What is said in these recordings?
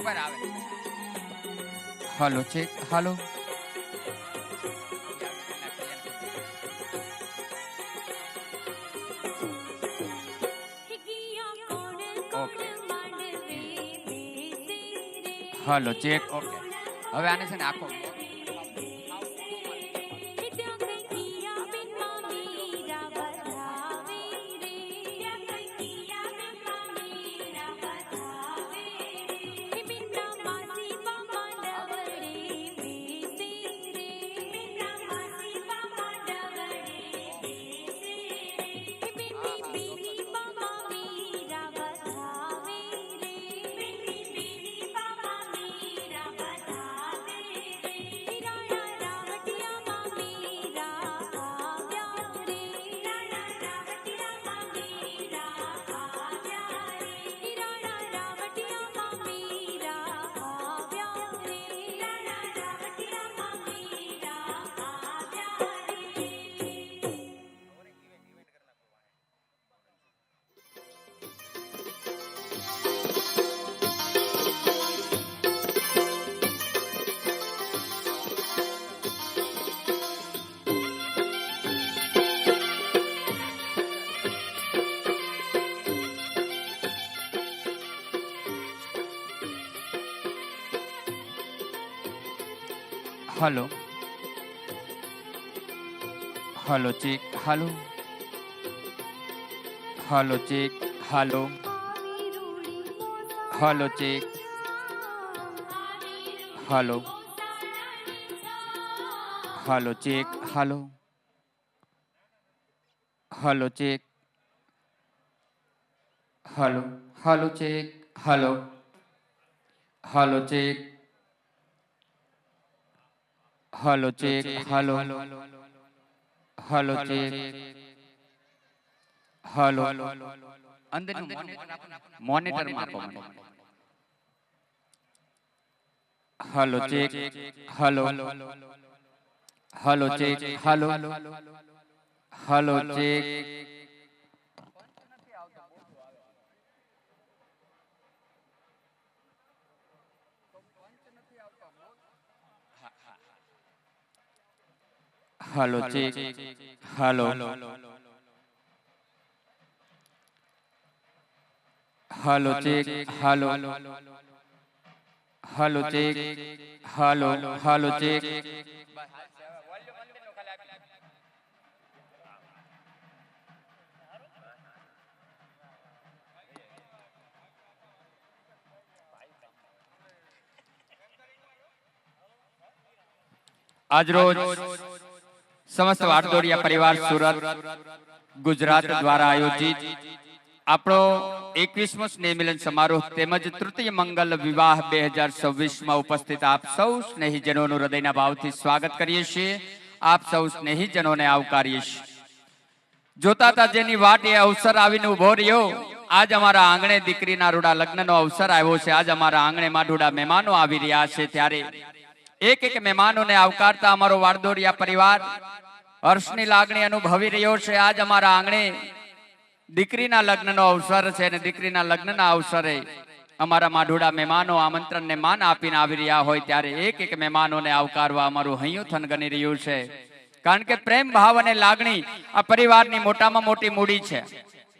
ઉપર આવે. હાલો ચેક. હાલો હાલો check. Okay હવે આને છે ને આખો હાલો હાલો ચેક. હાલો હાલો ચેક. હાલો હાલો ચેક. હાલો હાલો ચેક. હાલો હાલો ચેક. હાલો હાલો ચેક. હાલો હાલો ચેક. હાલો ચેક. હાલો હાલો ચેક. હાલો અંદરનું મોનિટર આપો મને. હાલો ચેક. હાલો હાલો ચેક. હાલો હાલો ચેક. હાલો ચેક. હાલો હાલો ચેક. હાલો હાલો ચેક. હાલો હાલો ચેક. આજરોજ સમસ્ત વાટદોડિયા પરિવાર સુરત ગુજરાત દ્વારા આયોજિત આપણો 21મો સ્નેહ મિલન સમારોહ તેમજ તૃતીય મંગલ વિવાહ 2026માં ઉપસ્થિત આપ સૌ સ્નેહીજનોનું હૃદયના ભાવથી સ્વાગત કરીએ છીએ. આપ સૌ સ્નેહીજનોને આવકારીએ છીએ. જોતા હતા જેની વાટ એ અવસર આવીને ઉભો રહ્યો. આજ અમારા આંગણે દીકરીના રૂડા લગ્નનો અવસર આવ્યો છે. આજ અમારા આંગણે માડુડા મહેમાનો આવી રહ્યા છે. ત્યારે એક એક મહેમાનોને આવકારતા અમારો વાટદોડિયા પરિવાર હર્ષની લાગણી અનુભવી રહ્યો છે. આજ અમારા આંગણે દીકરીના લગ્નનો અવસર છે અને દીકરીના લગ્નના અવસરે અમારા માઢોડા મહેમાનો આમંત્રણને માન આપીને આવી રહ્યા હોય ત્યારે એક એક મહેમાનોને આવકારવા અમારું હૈયું થનગની રહ્યું છે. કારણ કે પ્રેમ ભાવ અને લાગણી આ પરિવારની મોટામાં મોટી મૂડી છે.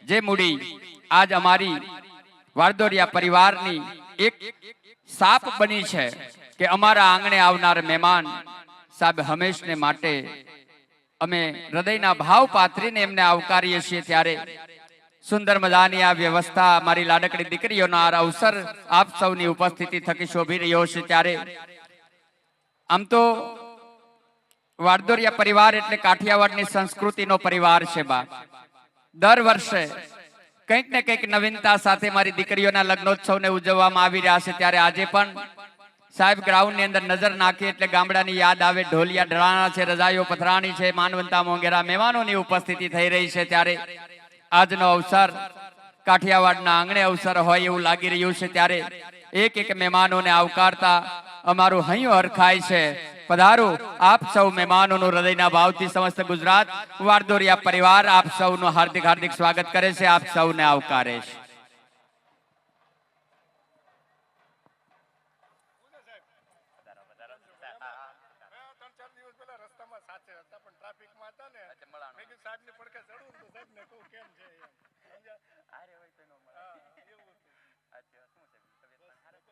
જે મૂડી આજ અમારી વાટદોડિયા પરિવારની એક સાપ બની છે કે અમારા આંગણે આવનાર મહેમાન સાહેબ હંમેશને માટે અમે હૃદયના ભાવ પાથરીને એમને આવકારીએ છીએ. ત્યારે સુંદર મજાની આ વ્યવસ્થા મારી લાડકડી દીકરીઓનો આ અવસર આપ સૌની ઉપસ્થિતિ થકી શોભી રહ્યો છે. ત્યારે આમ તો વાટદોડિયા પરિવાર એટલે કાઠિયાવાડની સંસ્કૃતિનો પરિવાર છે. બા દર વર્ષે કંઈક ને કંઈક નવીનતા સાથે મારી દીકરીઓના લગ્નોત્સવને ઉજવવામાં આવી રહ્યા છે. ત્યારે આજે પણ સાહેબ ગ્રાઉન્ડ ની અંદર નજર નાખી એટલે ગામડાની યાદ આવે. ઢોલિયા ઢળાણા છે, રજાઈઓ પથરાણી છે, માનવંતા મોંઘેરા મહેમાનોની ઉપસ્થિતિ થઈ રહી છે. ત્યારે આજનો અવસર કાઠિયાવાડના આંગણે અવસર હોય એવું લાગી રહ્યું છે. ત્યારે એક એક મહેમાનોને આવકારતા અમારું હૈયું હરખાય છે. પધારો આપ સૌ મહેમાનોનું હૃદયના ભાવથી સમસ્ત ગુજરાત વાટદોડિયા પરિવાર આપ સૌનું હાર્દિક હાર્દિક સ્વાગત કરે છે. આપ સૌને આવકારે છે. સાહેબની પડખે ચડું તો સાહેબને કહું કેમ છે એમ સમજ્યા આરે હોય તો નો મળે એવું હતું અચ્છા શું છે તબિયત હારા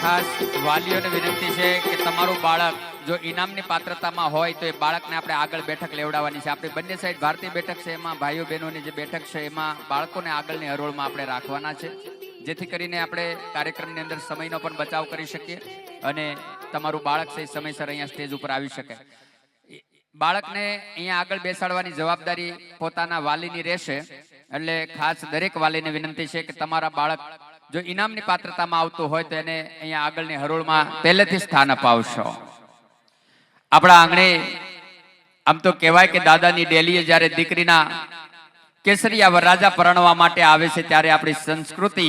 ખાસ વાલીઓને વિનંતી છે કે તમારું બાળક જો ઇનામની પાત્રતામાં હોય તો એ બાળકને આપણે આગળ બેઠક લેવડાવવાની છે. આપણે બંને સાઈડ ભારતીય બેઠક છે, એમાં ભાઈઓ બહેનોની જે બેઠક છે એમાં બાળકોને આગળની હરોળમાં આપણે રાખવાના છે, જેથી કરીને આપણે કાર્યક્રમની અંદર સમયનો પણ બચાવ કરી શકીએ અને તમારું બાળક છે સમયસર અહીંયા સ્ટેજ ઉપર આવી શકે. બાળકને અહીંયા આગળ બેસાડવાની જવાબદારી પોતાના વાલીની રહેશે, એટલે ખાસ દરેક વાલીને વિનંતી છે કે તમારા બાળક જો ઇનામની પાત્રતામાં આવતું હોય તો એને અહીંયા આગળની હરોળમાં પહેલેથી સ્થાન અપાવશો. આપણા આંગણે આમ તો કહેવાય કે દાદાની ડેલીએ જ્યારે દીકરીના કેસરિયા વરરાજા પરણવા માટે આવે છે ત્યારે આપણી સંસ્કૃતિ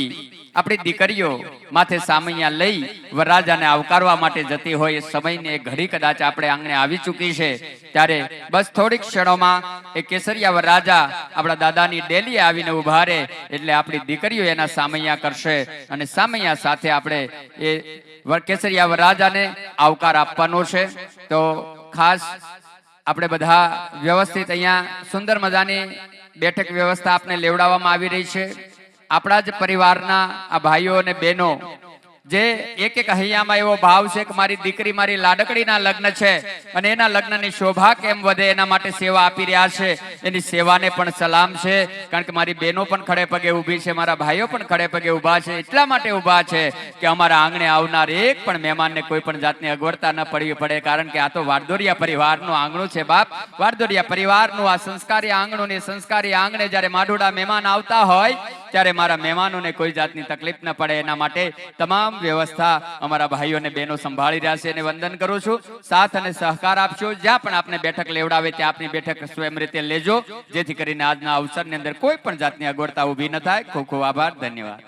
આપણી દીકરીઓ માથે સામૈયા લઈ વરરાજાને આવકારવા માટે જતી હોય એ સમયની ઘડી કદાચ આપણે આંગણે આવી ચૂકી છે. ત્યારે બસ થોડીક ક્ષણોમાં એ કેસરિયા વરરાજા આપણા દાદાની ડેલીએ આવીને ઉભા રહે એટલે આપણી દીકરીઓ એના સામૈયા કરશે અને સામૈયા સાથે આપણે એ કેસરિયા વરરાજાને આવકાર આપવાનો છે. તો ખાસ આપણે બધા વ્યવસ્થિત અહીંયા સુંદર મજાની બેઠક વ્યવસ્થા આપને લેવડાવવામાં આવી રહી છે. આપણા જ પરિવારના આ ભાઈઓ અને બહેનો જે એક એક હૈયામાં એવો ભાવ છે કે મારી દીકરી મારી લાડકડીના લગ્ન છે અને એના લગ્નની શોભા કેમ વધે એના માટે સેવા આપી રહ્યા છે. એની સેવાને પણ સલામ છે, કારણ કે મારી બહેનો પણ ખડે પગે ઊભી છે, મારા ભાઈઓ પણ ખડે પગે ઊભા છે. એટલા માટે ઊભા છે કે અમારા આંગણે આવનાર એક પણ મહેમાનને કોઈ પણ જાતની અગવડતા ન પડવી પડે, કારણ કે આ તો વારદોરિયા પરિવારનું આંગણું છે બાપ. વારદોરિયા પરિવારનું આ સંસ્કારી આંગણું ને સંસ્કારી આંગણે જ્યારે માઢોડા મહેમાન આવતા હોય ત્યારે મારા મહેમાનોને કોઈ જાતની તકલીફ ન પડે એના માટે તમામ વ્યવસ્થા અમારા ભાઈઓ અને બહેનો સંભાળી રહ્યા છે. અને વંદન કરું છું. સાથ અને સહકાર આપશો. જ્યાં પણ આપને બેઠક લેવડાવે ત્યાં આપની બેઠક સ્વયં રીતે લેજો, જેથી કરીને આજના અવસરની અંદર કોઈ પણ જાતની અગવડતા ઊભી ન થાય. ખૂબ ખૂબ આભાર, ધન્યવાદ.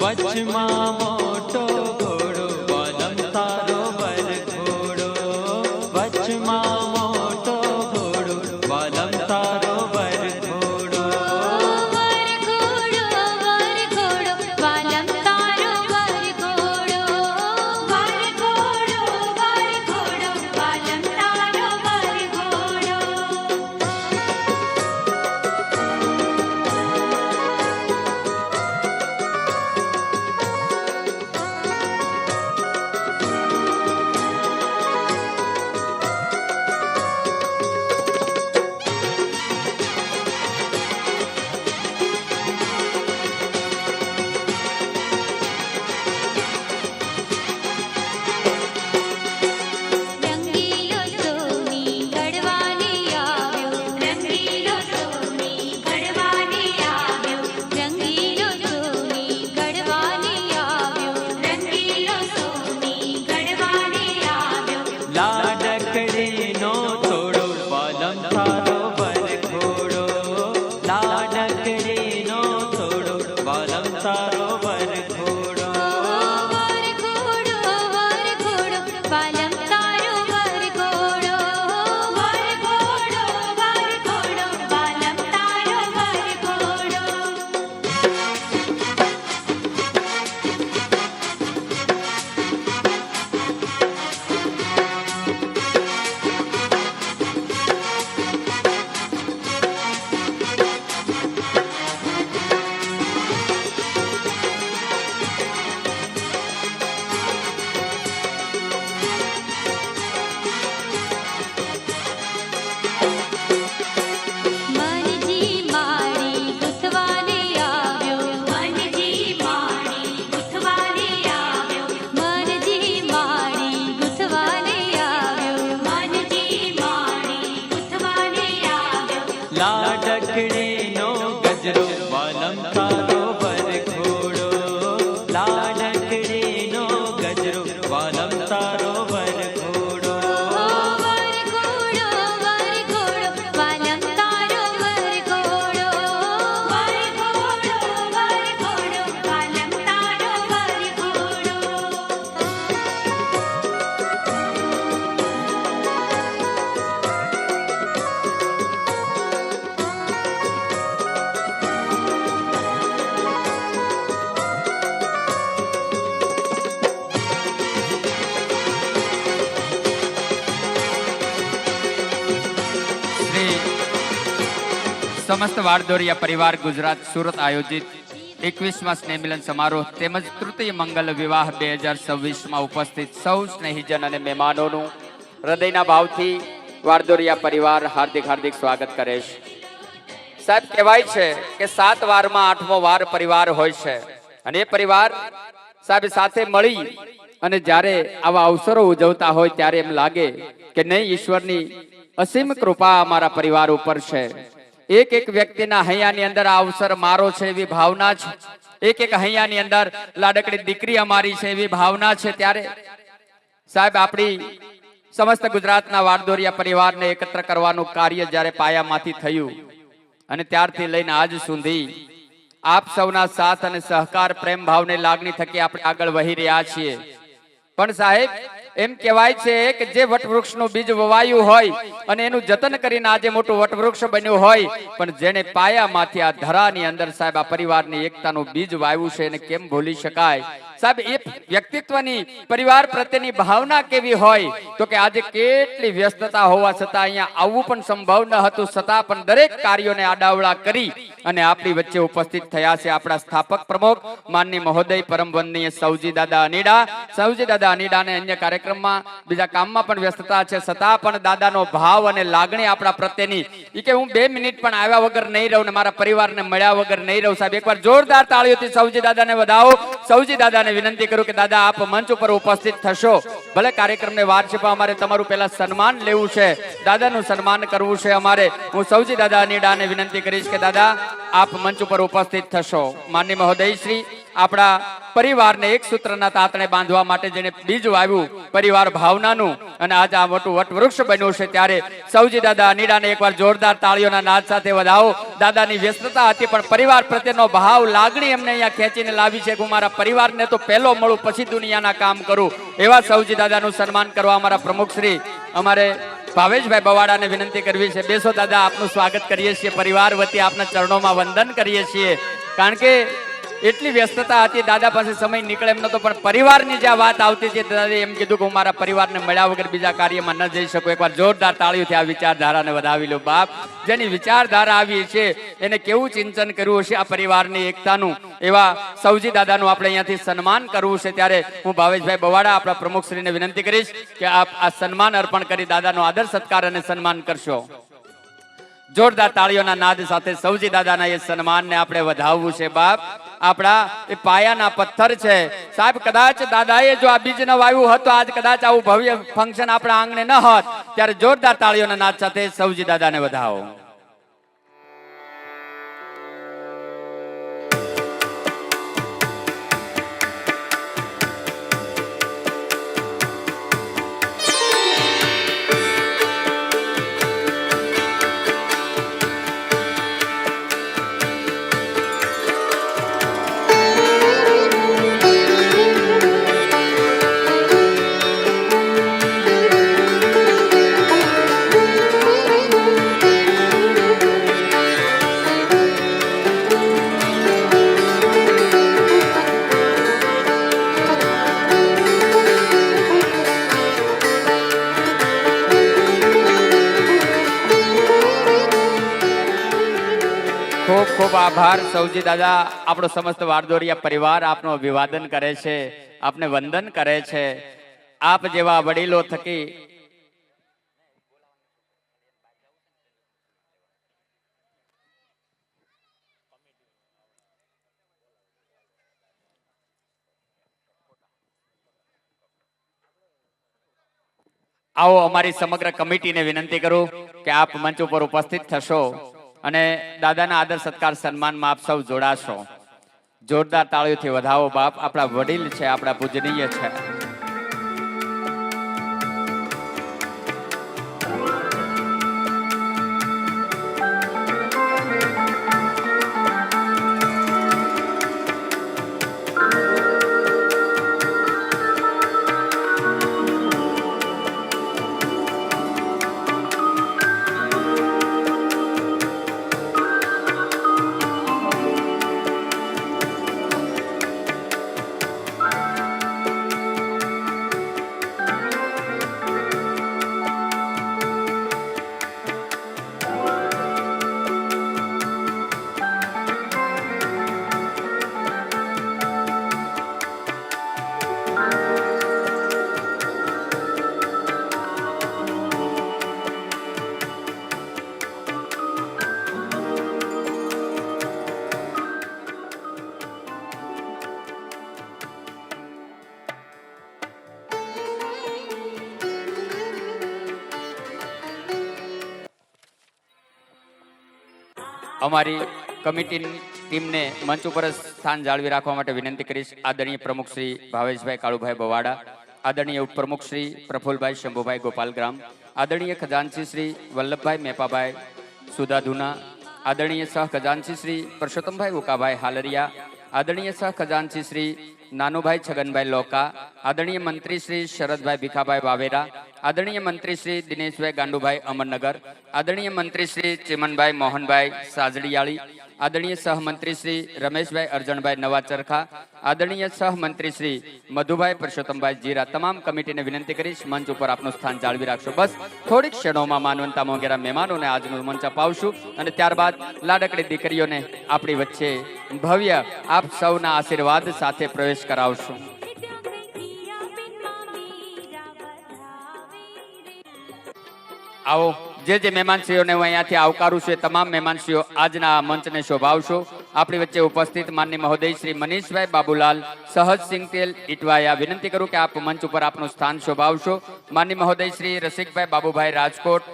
વચમાં મોટો ઘોડો વાલમ તારો વર ઘોડો લાડકડીનો ગજરો વાલમ તારો વરઘોડો, લાડકડીનો ગજરો વાલમ તારો વરઘોડો. વરઘોડો વરઘોડો વાલમ તારો વરઘોડો, વરઘોડો વરઘોડો વાલમ તારો વરઘોડો. શ્રી સમસ્ત વારદોરિયા પરિવાર ગુજરાત સુરત આયોજિત 21મા સ્નેહ મિલન સમારોહ તેમજ તૃતીય મંગલ વિવાહ 2026માં ઉપસ્થિત સૌ સ્નેહીજન અને મહેમાનોનું હૃદયના ભાવથી વારદોરિયા પરિવાર હાર્દિક હાર્દિક સ્વાગત કરે છે. સાહેબ, કહેવાય છે કે 7 વારમાં 8મો વાર પરિવાર હોય છે અને એ પરિવાર સાહેબ સાથે મળી અને જ્યારે આવા અવસરો ઉજવતા હોય ત્યારે એમ લાગે કે નહીં, ઈશ્વરની અસીમ કૃપા અમારા પરિવાર ઉપર છે. એક એક વ્યક્તિના હૈયાની અંદર આ અવસર મારો છે એવી ભાવના છે. એક એક હૈયાની અંદર લાડકડી દીકરી અમારી છે એવી ભાવના છે. ત્યારે સાહેબ, આપણી સમસ્ત ગુજરાતના વારદોરિયા પરિવારને એકત્ર કરવાનું કાર્ય જ્યારે પાયામાંથી થયું અને ત્યારથી લઈને આજ સુધી આપ સૌના સાથ અને સહકાર, પ્રેમ ભાવને લાગણી થકી આપણે આગળ વહી રહ્યા છીએ. પણ સાહેબ, એમ કહેવાય છે કે જે વટવૃક્ષનું બીજ વવાયું હોય અને એનું જતન કરીને આજે મોટું વટવૃક્ષ બન્યું હોય, પણ જેને પાયામાંથી આ ધરાની અંદર સાહેબ આ પરિવારની એકતાનું બીજ વાવ્યું છે એને કેમ ભૂલી શકાય? સાહેબ, એ વ્યક્તિત્વની પરિવાર પ્રત્યેની ભાવના કેવી હોય તો કે આજે કેટલી વ્યસ્તતા હોવા છતાં અહીંયા આવવું પણ સંભવ ન હતું, છતાં પણ દરેક કાર્યોને આડાવડા કરી અને આપણી વચ્ચે ઉપસ્થિત થયા છે આપણા સ્થાપક પ્રમુખ માનનીય મહોદય પરમ વંદનીય સૌજી દાદા અનીડા. સૌજી દાદા અનીડાને અન્ય કાર્યક્રમમાં બીજા કામમાં પણ વ્યસ્તતા છે, છતાં પણ દાદાનો ભાવ અને લાગણી આપણા પ્રત્યેની, ઈ કે હું 2 મિનિટ પણ આવ્યા વગર નહીં રહું ને મારા પરિવારને મળ્યા વગર નહીં રહું. સાહેબ, એકવાર જોરદાર તાળીઓથી સૌજી દાદાને વધાવો. સૌજી દાદાને વિનંતી કરું કે દાદા આપ મંચ ઉપર ઉપસ્થિત થશો. ભલે કાર્યક્રમને વાર છે પણ અમારે તમારું પહેલા સન્માન લેવું છે, દાદાનું સન્માન કરવું છે અમારે. હું સૌજી દાદા અનીડાને વિનંતી કરીશ કે દાદા આપ મંચ ઉપર ઉપસ્થિત થશો. માનનીય મહોદય શ્રી આપણા પરિવારને એક સૂત્રના તાતણે બાંધવા માટે જેને બીજ વાવ્યું પરિવાર ભાવનાનું અને આજે આ મોટું વટવૃક્ષ બન્યું છે, ત્યારે સૌજી દાદા અનીડાને એકવાર જોરદાર તાળીઓના નાદ સાથે વધાવો. દાદાની વ્યસ્તતા હતી પણ પરિવાર પ્રત્યેનો ભાવ, લાગણી એમને અહીંયા ખેંચીને લાવી છે કે હું મારા પરિવારને તો પહેલો મળું પછી દુનિયાના કામ કરું. એવા સૌજી દાદાનું સન્માન કરવા અમારા પ્રમુખ શ્રી અમારે ભાવેશભાઈ બવાડાને વિનંતી કરવી છે. બેસો દાદા, આપનું સ્વાગત કરીએ છીએ. પરિવાર વતી આપના ચરણોમાં વંદન કરીએ છીએ. કારણ કે એટલી વ્યસ્તતા હતી, દાદા પાસે સમય નીકળે એમ નતો, પણ પરિવારની જે વાત આવતી છે દાદાએ એમ કીધું કે હું મારા પરિવારને મળ્યા વગર બીજા કાર્યમાં ન જઈ શકું. એકવાર જોરદાર તાળીઓથી આ વિચારધારાને વધાવી લો. બાપ, જેની વિચારધારા આવી છે એને કેવું ચિંતન કર્યું હશે આ પરિવારની એકતાનું, એવા સૌજી દાદાનું આપણે અહીંયાથી સન્માન કરવું છે. ત્યારે હું ભાવેશભાઈ બવાડા આપણા પ્રમુખશ્રીને વિનંતી કરીશ કે આપ આ સન્માન અર્પણ કરી દાદાનો આદર સત્કાર અને સન્માન કરશો. જોરદાર તાળીઓના નાદ સાથે સૌજી દાદાના એ સન્માનને આપણે વધાવવું છે. બાપ, આપણા એ પાયાના પથ્થર છે. સાહેબ, કદાચ દાદાએ જો આ બીજ ન વાવ્યું હોત તો આજ કદાચ આવું ભવ્ય ફંક્શન આપણા આંગણે ન હોત. ત્યારે જોરદાર તાળીઓના નાદ સાથે સૌજી દાદાને વધાવો. ખૂબ ખૂબ આભાર સૌજી દાદા. આપણો સમસ્ત વારદોરિયા પરિવાર આપનું અભિવાદન કરે છે, આપને વંદન કરે છે. આપ જેવા વડીલો થકી આવો અમારી સમગ્ર કમિટીને વિનંતી કરું કે આપ મંચ ઉપર ઉપસ્થિત થશો. અને દાદાના આદર સત્કાર સન્માનમાં આપ સૌ જોડાશો. જોરદાર તાળીઓથી વધાવો બાપ. આપણા વડીલ છે, આપણા પૂજનીય છે. અમારી કમિટીની ટીમને મંચ ઉપર સ્થાન જાળવી રાખવા માટે વિનંતી કરીશ. આદરણીય પ્રમુખ શ્રી ભાવેશભાઈ કાળુભાઈ બવાડા, આદરણીય ઉપપ્રમુખ શ્રી પ્રફુલભાઈ શંભુભાઈ ગોપાલગ્રામ, આદરણીય ખજાનચી શ્રી વલ્લભભાઈ મેપાભાઈ સુદાધુના, આદરણીય સહ ખજાનચી શ્રી પરસોત્તમભાઈ ઉકાભાઈ હાલરિયા, આદરણીય સહ ખજાનચી શ્રી નાનુભાઈ છગનભાઈ લોકા, આદરણીય મંત્રી શ્રી શરદભાઈ ભીખાભાઈ વાવેરા, આદરણીય મંત્રી શ્રી દિનેશભાઈ ગાંડુભાઈ અમરનગર, આદરણીય મંત્રી શ્રી ચિમનભાઈ મોહનભાઈ સાજડિયાળી, આદરણીય સહમંત્રી શ્રી રમેશભાઈ અરજણભાઈ નવા ચરખા, આદરણીય સહમંત્રી શ્રી મધુભાઈ પરસોત્તમભાઈ જીરા, તમામ કમિટીને વિનંતી કરીશ મંચ ઉપર આપનું સ્થાન જાળવી રાખશો. બસ થોડીક ક્ષણોમાં માનવંતા મોંઘેરા મહેમાનોને આજનું મંચ અપાવશું અને ત્યારબાદ લાડકડી દીકરીઓને આપણી વચ્ચે ભવ્ય આપ સૌના આશીર્વાદ સાથે પ્રવેશ કરાવશું. આવો જે મહેમાનશ્રીઓને હું અહીંયાથી આવકારું છું એ તમામ મહેમાનશ્રીઓ આજના મંચને શોભાવશો. આપણી વચ્ચે ઉપસ્થિત માનનીય મહોદય શ્રી મનીષભાઈ બાબુલાલ સહજ સિંગતેલ ઇટવાયા, વિનંતી કરું કે આપ મંચ ઉપર આપનું સ્થાન શોભાવશો. માનનીય મહોદય શ્રી રસિકભાઈ બાબુભાઈ રાજકોટ,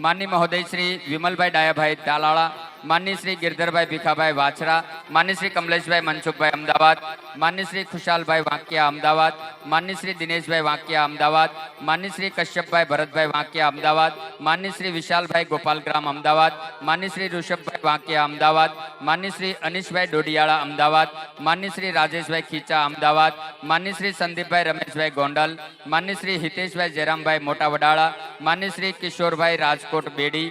માનનીય મહોદય શ્રી વિમલભાઈ ડાયાભાઈ તાલાળા, માનનીય શ્રી ગિરધરભાઈ ભીખાભાઈ વાછરા, માનનીય શ્રી કમલેશભાઈ મનસુખભાઈ અમદાવાદ, માનનીય શ્રી ખુશાલભાઈ વાંકિયા અમદાવાદ, માનનીય શ્રી દિનેશભાઈ વાંકિયા અમદાવાદ, માનનીય શ્રી કશ્યપભાઈ ભરતભાઈ વાંકિયા અમદાવાદ, માનનીય શ્રી વિશાલભાઈ ગોપાલગ્રામ અમદાવાદ, માનનીય શ્રી ઋષભભાઈ વાંકિયા અમદાવાદ, માનનીય શ્રી અનિશભાઈ ડોડિયાળા અમદાવાદ, માનનીય શ્રી રાજેશભાઈ ખીચા અમદાવાદ, માનનીય શ્રી સંદીપભાઈ રમેશભાઈ ગોંડલ, માનનીય શ્રી હિતેશભાઈ જયરામભાઈ મોટા વડાળા, માનનીય શ્રી કિશોરભાઈ રાજકોટ બેડી,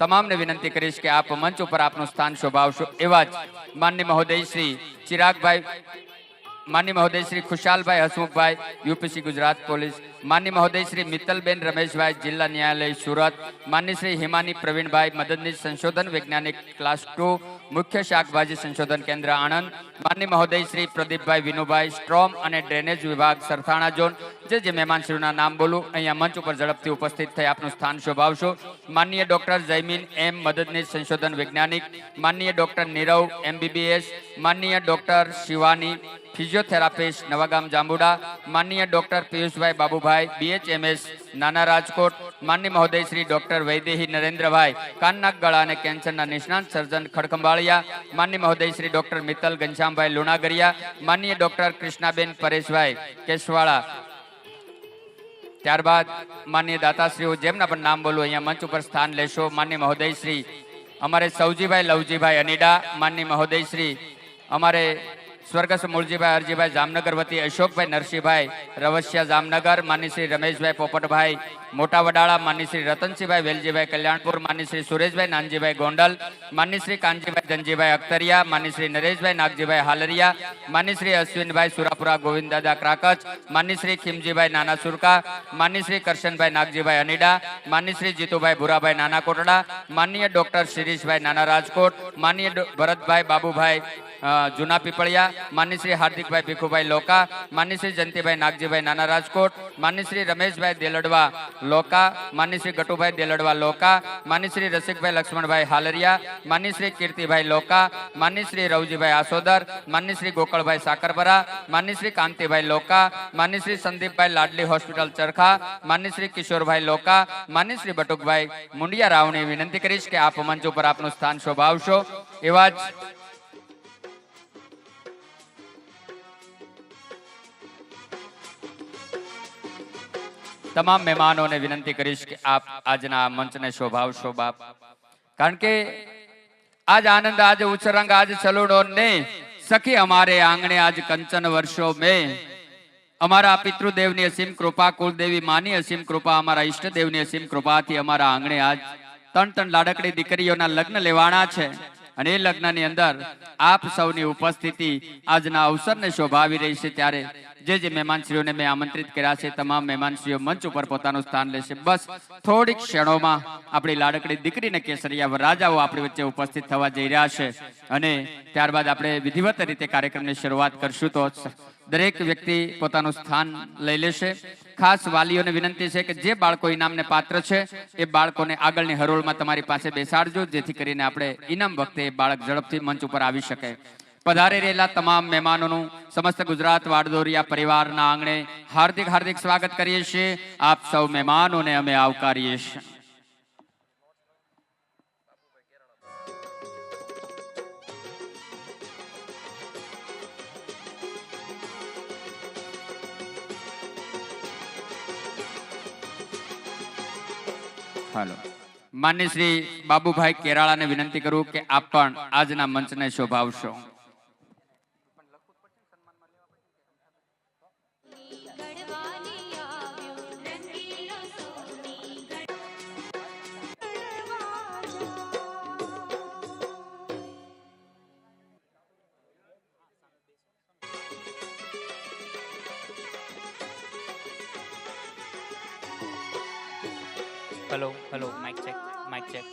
તમામને વિનંતી કરીશ કે આપ મંચ ઉપર આપનું સ્થાન શોભાવશો. એવા જ માનનીય મહોદય શ્રી ચિરાગભાઈ, માનનીય મહોદય શ્રી ખુશાલભાઈ હસમુખભાઈ યુપીસી ગુજરાત પોલીસ, માનનીય મહોદય શ્રી મિત્તલબેન રમેશભાઈ જિલ્લા ન્યાયાલય સુરત, માનનીય શ્રી હિમાની પ્રવીણભાઈ મદદનીશ સંશોધન વૈજ્ઞાનિક ક્લાસ 2 મુખ્ય શાકભાજી સંશોધન કેન્દ્ર આણંદ, માનનીય મહોદય શ્રી પ્રદીપભાઈ વિનુભાઈ સ્ટ્રોમ અને ડ્રેનેજ વિભાગ સરથાણા ઝોન. જે મહેમાનશ્રીઓના નામ બોલું અહીંયા મંચ ઉપર ઝડપથી ઉપસ્થિત થઈ આપનું સ્થાન શોભાવશો. માનનીય ડોક્ટર જયમીન એમ મદદનીશ સંશોધન વૈજ્ઞાનિક, માનનીય ડોક્ટર નીરવ MBBS, માનનીય ડોક્ટર શિવાની ફિઝિયોથેરાપિસ્ટ નવાગામ જાંબુડા, માનનીય ડોક્ટર પિયુષભાઈ બાબુભાઈ BHMS નાના રાજકોટ, માનનીય મહોદય શ્રી ડોક્ટર વૈદેહી નરેન્દ્રભાઈ કાન નાક ગળા અને કેન્સરના નિષ્ણાંત સર્જન ખડખંભાળિયા, માનનીય મહોદય શ્રી ડોક્ટર મિત્તલ ઘનશ્યામભાઈ લુણાગરિયા, માનનીય ડોક્ટર કૃષ્ણાબેન પરેશભાઈ કેશવાળા. ત્યારબાદ માનનીય દાતાશ્રીઓ જેમના પણ નામ બોલું અહીંયા મંચ ઉપર સ્થાન લેશો. માનનીય મહોદય શ્રી અમારે સૌજીભાઈ લવજીભાઈ અનીડા, માનનીય મહોદય શ્રી અમારે સ્વર્ગસ્થ મૂળજીભાઈ અરજીભાઈ જામનગર વતી અશોકભાઈ નરસિંહભાઈ રવસિયા જામનગર, માનનીય શ્રી રમેશભાઈ પોપટભાઈ મોટા વડાળા, માનનીય શ્રી રતનસિંહભાઈ વેલજીભાઈ કલ્યાણપુર, માનનીય શ્રી સુરેશભાઈ નાનજીભાઈ ગોંડલ, માનનીય શ્રી કાનજીભાઈ ધનજીભાઈ અખ્તરિયા, માનનીય શ્રી નરેશભાઈ નાગજીભાઈ હાલરિયા, માનનીય શ્રી અશ્વિનભાઈ સુરાપુરા ગોવિંદદાદા ક્રાકચ, માનનીય શ્રી ખીમજીભાઈ નાના સુરકા, માનનીય શ્રી કરશનભાઈ નાગજીભાઈ અનીડા, માનનીય શ્રી જીતુભાઈ ભુરાભાઈ નાના કોટડા, માનનીય ડોક્ટર શિરીષભાઈ નાના રાજકોટ, માનનીય ભરતભાઈ બાબુભાઈ જૂના પીપળિયા, માનની શ્રી હાર્દિકભાઈ ભીખુભાઈ લોકા, માનની શ્રી જયંતિભાઈ નાગજીભાઈ નાના રાજકોટ, માનની શ્રી રમેશભાઈ દેલડવા લોકા, માનની શ્રી ગટુભાઈ દેલડવા લોકા, માનની શ્રી રસિકભાઈ લક્ષ્મણભાઈ હાલરિયા, માનની શ્રી કીર્તિભાઈ લોકા, માનની શ્રી રવજીભાઈ આસોદર, માનની શ્રી ગોકળભાઈ સાકરપરા, માનની શ્રી કાંતિભાઈ લોકા, માનની શ્રી સંદીપભાઈ લાડલી હોસ્પિટલ ચરખા, માનની શ્રી કિશોરભાઈ લોકા, માનની શ્રી બટુકભાઈ મુંડિયા રાવને વિનંતી કરીશ કે આપ મંચ ઉપર આપનું સ્થાન શોભાવશો. એવા જ તમામ મહેમાનોને વિનંતી કરીશ કે આપ આજના મંચને શોભાવશો બાપ, કારણ કે આજ આનંદ આજ ઉછરંગ આજ ચલુડો ને સખી અમારે આંગણે આજ કંચન વર્ષો में અમારા પિતૃદેવની અસીમ કૃપા, કુલદેવી માની અસીમ કૃપા, અમારા ઈષ્ટદેવની અસીમ કૃપાથી અમારા આંગણે આજ ત્રણ લાડકડી દીકરીઓના લગ્ન લેવાના છે અને એ લગ્નની અંદર આપ સૌની ઉપસ્થિતિ આજના અવસરને શોભાવી રહી છે. ત્યારે જે મહેમાનશ્રીઓને મેં આમંત્રિત કર્યા છે તમામ મહેમાનશ્રીઓ મંચ ઉપર પોતાનું સ્થાન લેશે. બસ થોડીક ક્ષણોમાં આપણી લાડકડી દીકરીને કેસરિયા વરરાજાઓ આપણી વચ્ચે ઉપસ્થિત થવા જઈ રહ્યા છે અને ત્યારબાદ આપણે વિધિવત રીતે કાર્યક્રમની શરૂઆત કરશું. તો દરેક વ્યક્તિ પોતાનું સ્થાન લઈ લેશે. ખાસ વાલીઓને વિનંતી છે કે જે બાળકો ઇનામને પાત્ર છે એ બાળકોને આગળની હરોળમાં તમારી પાસે બેસાડજો, જેથી કરીને આપણે ઇનામ વખતે એ બાળક ઝડપથી મંચ ઉપર આવી શકે. પધારી રહેલા તમામ મહેમાનોનું સમસ્ત ગુજરાત વાડદોરિયા પરિવારના આંગણે હાર્દિક હાર્દિક સ્વાગત કરીએ છીએ. આપ સૌ મહેમાનોને અમે આવકારીએ છીએ. હાલો, માનની શ્રી બાબુભાઈ કેરાળાને વિનંતી કરું કે આપ પણ આજના મંચને શોભાવશો. ગઢવાલી આવ્યો રંગીલો સોની hello hello mike check mike check.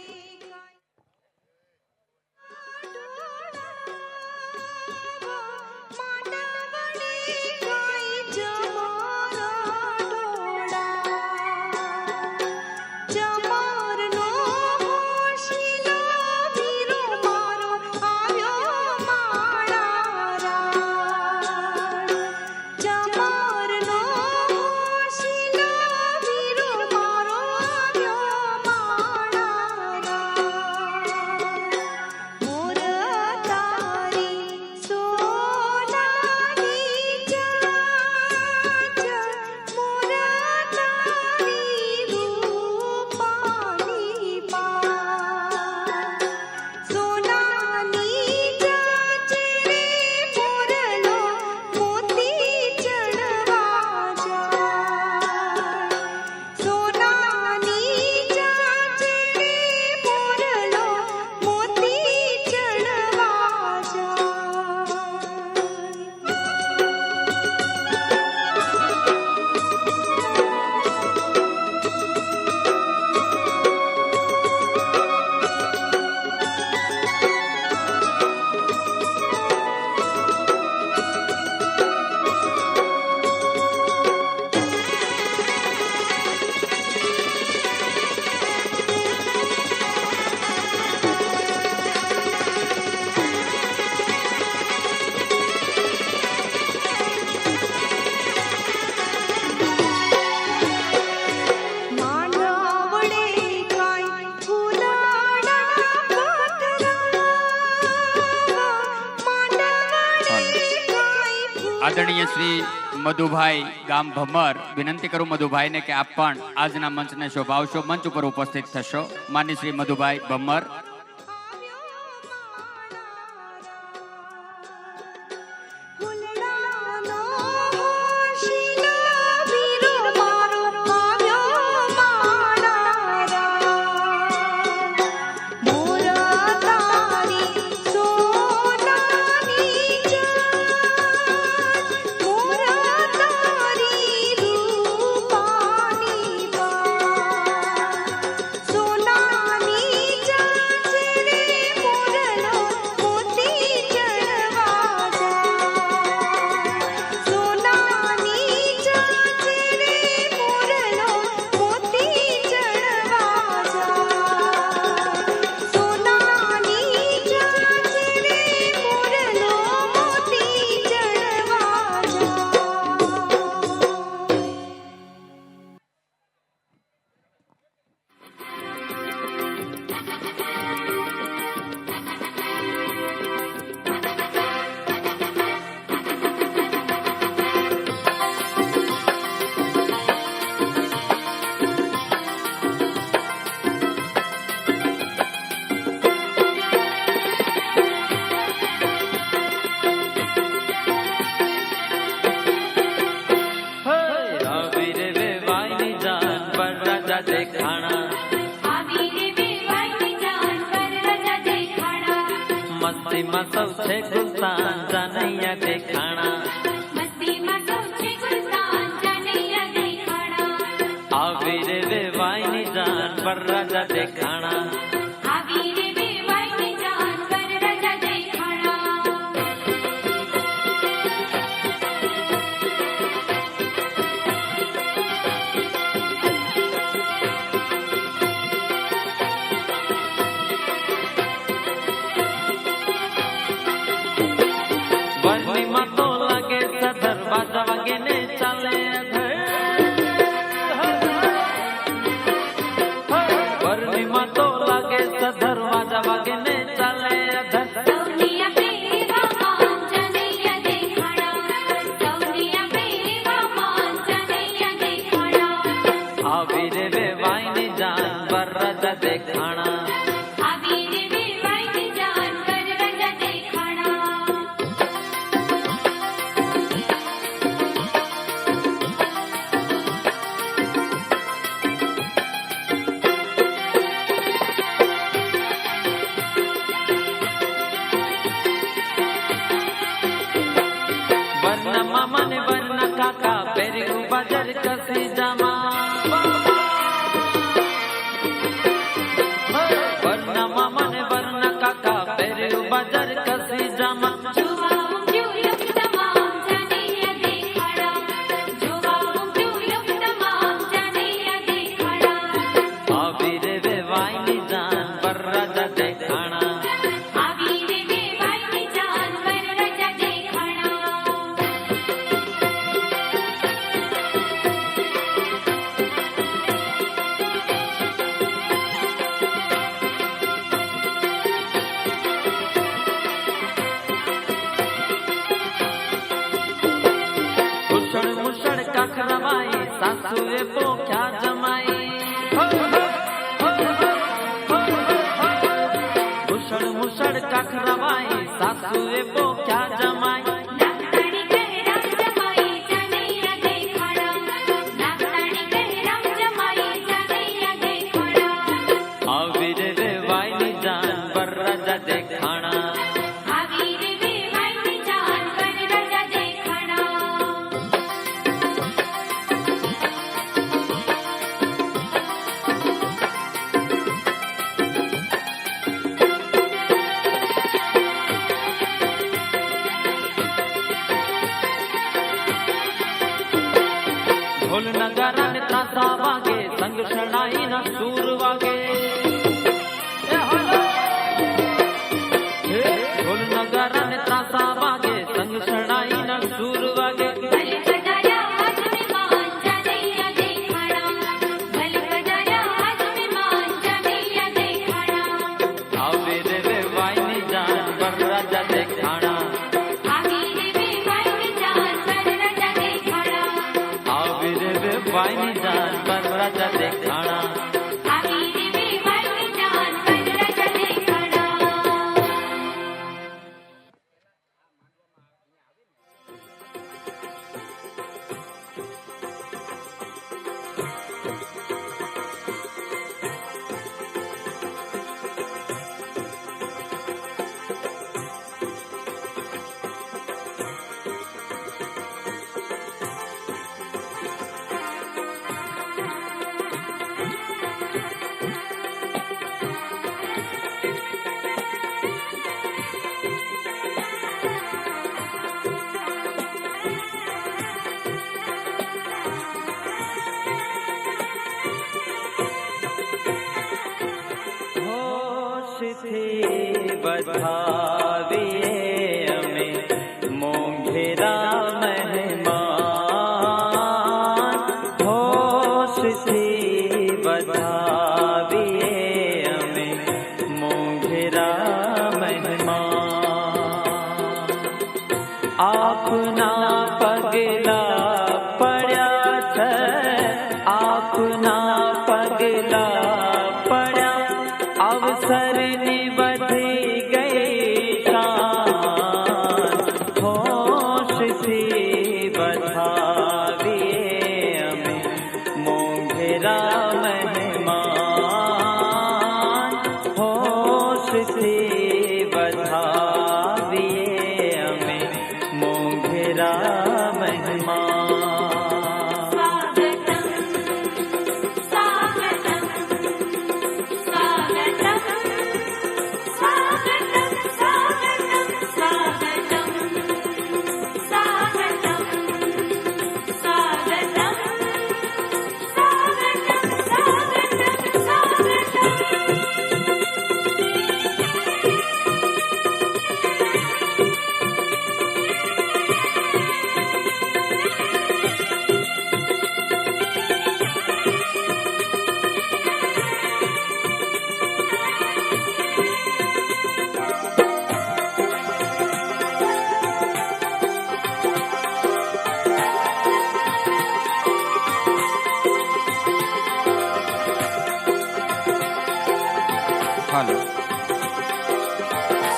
આદરણીય શ્રી મધુભાઈ ગામ ભમર, વિનંતી કરું મધુભાઈને કે આપ પણ આજના મંચને શોભાવશો, મંચ ઉપર ઉપસ્થિત થશો. માનની શ્રી મધુભાઈ ભમર. મસ્તીમાં સૌ છે ગુલતાન જાનૈયા દેખાણા મસ્તીમાં સૌ છે ગુલતાન જાનૈયા દેખાણા આવી રે વેવાઈની જાન વરરાજા દેખાણા આવી રે વેવાઈની જાન વરરાજા દેખાણા વરણીમાં તો લાગે સધર બાજા વાગે ને ચાલે વરણીમાં તો લાગે સધર બાજા વાગે ને ચાલે સૌનિયા પેરેવામાં જાનૈયા દેખાણા સૌનિયા પેરેવામાં જાનૈયા દેખાણા આવી રે વેવાઈની જાન વરરાજા દેખાણા આવી રે વેવાઈની જાન વરરાજા દેખાણા વરના મામા ને વરના કાકા પહેર્યું બજાર કસી જામા વરના મામા ને વરના કાકા પહેર્યું બજાર કસી જામા જોવા ઉમટ્યું લોક તમામ જાનૈયા દેખાણા જોવા ઉમટ્યું લોક તમામ જાનૈયા દેખાણા આવી રે વેવાઈની જાન વરરાજા દેખાણા આવી રે વેવાઈની જાન વરરાજા દેખાણા મુસળ મુસળ કાખ રમાઈ સાસુએ પોખ્યા જમાઈ મુસળ મુસળ કાખ રમાઈ સાસુએ પોખ્યા જમાઈ નાગતાણી કહેરામ જમાઈ જાનૈયા દેખાણા નાગતાણી કહેરામ જમાઈ જાનૈયા દેખાણા આવી રે વેવાઈની જાન વરરાજા દેખાણા આવી રે વેવાઈની જાન વરરાજા દેખાણા ઢોલ નગારા ને ત્રાસા વાગે સંગ શરણાઈ ના સૂર વાગે એ હાલો! ઢોલ નગારા ને ત્રાસા વાગે સંગ શરણાઈ ના સૂર વાગે ભલે પધાર્યા આજ મહેમાન જાનૈયા દેખાણા ભલે પધાર્યા આજ મહેમાન જાનૈયા દેખાણા આવે રે વેવાઈની જાન વરરાજા દેખાણા આવી રે વેવાઈની જાન વરરાજા દેખાણા આવે રે વેવાઈની જાન વરરાજા દેખાણા આવી રે વેવાઈની જાન વરરાજા દેખાણા હોશથી વધાવીએ અમે મોંઘેરા મહેમાન હોશથી વધાવીએ અમે મોંઘેરા મહેમાન આપના પગલા પડ્યા છે આપના પગલા પડ્યા અવસરની વધી ગઈ શાન હોશથી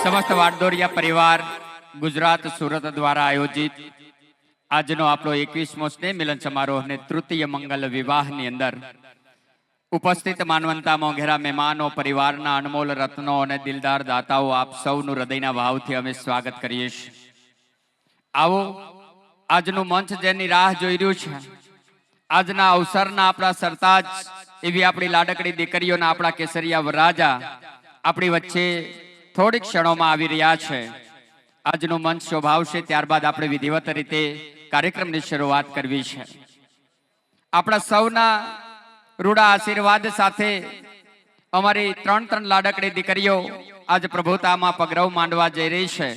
સમસ્ત વાડદોરિયા પરિવાર ગુજરાત સુરત દ્વારા આયોજિત આજનો આપણો 21મો સ્નેહ મિલન સમારોહને તૃતીય મંગલ વિવાહની અંદર ઉપસ્થિત માનવંતા મોંઘેરા મહેમાનો, પરિવારના અનમોલ રત્નો અને દિલદાર દાતાઓ, આપ સૌનું હૃદયના ભાવથી અમે સ્વાગત કરીએ છીએ. આવો, આજનું મંચ જેની રાહ જોઈ રહ્યું છે, આજના અવસરના આપણા સરતાજ એવી આપણી લાડકડી દીકરીઓના આપણા કેસરિયા વરરાજા આપણી વચ્ચે થોડીક ક્ષણોમાં આવી રહ્યા છે. આજનું મંચ શોભાવશે, ત્યારબાદ આપણે વિધિવત રીતે કાર્યક્રમની શરૂઆત કરવી છે. આપણા સૌના રૂડા આશીર્વાદ સાથે અમારી ત્રણ લાડકડી દીકરીઓ આજ પ્રભુતામાં પગરવ માંડવા જઈ રહી છે.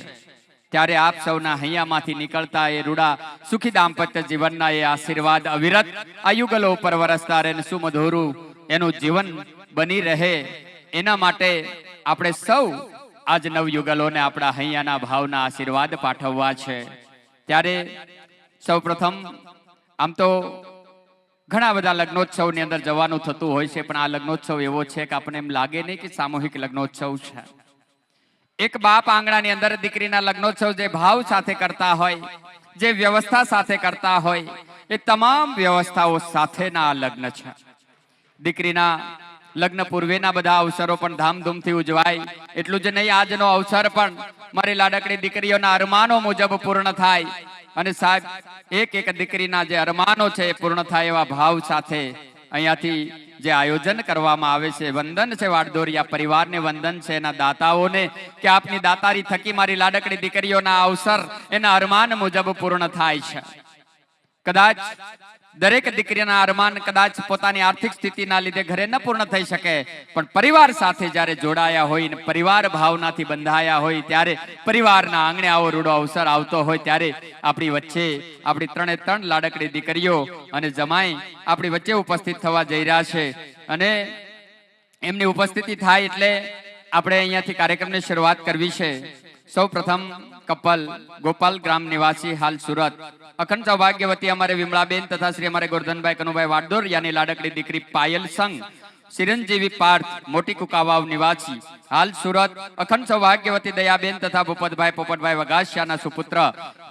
ત્યારે આપ સૌના હૈયામાંથી નીકળતા એ રૂડા સુખી દાંપત્ય જીવનના એ આશીર્વાદ અવિરત આયુગલો ઉપર વરસતા રહે, સુમધુરું એનું જીવન બની રહે, એના માટે આપણે સૌ આજ નવયુગલોને આપણા હૈયાના ભાવના આશીર્વાદ પાઠવવા છે. ત્યારે સૌ પ્રથમ આમ તો ઘણા બધા લગ્નોત્સવની અંદર જવાનું થતું હોય છે, પણ આ લગ્નોત્સવ એવો છે કે આપણને એમ લાગે નહીં કે સામૂહિક લગ્નોત્સવ છે. એક બાપ આંગણાની અંદર દીકરીના લગ્નોત્સવ જે ભાવ સાથે કરતા હોય, જે વ્યવસ્થા સાથે કરતા હોય, એ તમામ વ્યવસ્થાઓ સાથેના આ લગ્ન છે. દીકરીના લગ્ન પૂર્વેના બધા અવસરો પણ ધામધૂમથી ઉજવાય. એટલું જ નહીં, આજનો અવસર પણ મારી લાડકડી દીકરીઓના અરમાનો મુજબ પૂર્ણ થાય અને સાહેબ એક દીકરીના જે અરમાનો છે એ પૂર્ણ થાય એવા ભાવ સાથે અહીંયાથી જે આયોજન કરવામાં આવે છે, વંદન છે વાડદોરિયા પરિવારને, વંદન છે એના દાતાઓને કે આપની દાતારી થકી મારી લાડકડી દીકરીઓના અવસર એના અરમાન મુજબ પૂર્ણ થાય છે. કદાચ દરેક દીકરીના અરમાન કદાચ પોતાની આર્થિક સ્થિતિના લીધે ઘરે ન પૂર્ણ થઈ શકે, પણ પરિવાર સાથે જ્યારે જોડાયા હોય ને પરિવાર ભાવનાથી બંધાયા હોય, ત્યારે પરિવારના આંગણે આવો રૂડો અવસર આવતો હોય, ત્યારે આપણી વચ્ચે આપણી ત્રણ લાડકડી દીકરીઓ અને જમાઈ આપણી વચ્ચે ઉપસ્થિત થવા જઈ રહ્યા છે. અને એમની ઉપસ્થિતિ થાય એટલે આપણે અહીંયાથી કાર્યક્રમની શરૂઆત કરવી છે. સૌ પ્રથમ કપલ ગોપાલ ગ્રામ નિવાસી હાલ સુરત, અખંડ સૌભાગ્યવતી અમારે વિમળાબેન તથા શ્રી અમારે ગોરધનભાઈ કનુભાઈ વાડદોરિયાની લાડકડી દીકરી પાયલ સંઘ, ચિરંજીવી પાર્થ મોટી કુકાવાવ નિવાસી હાલ સુરત, અખંડ સૌભાગ્યવતી દયાબેન તથા પોપટભાઈ વગાસિયાના સુપુત્ર.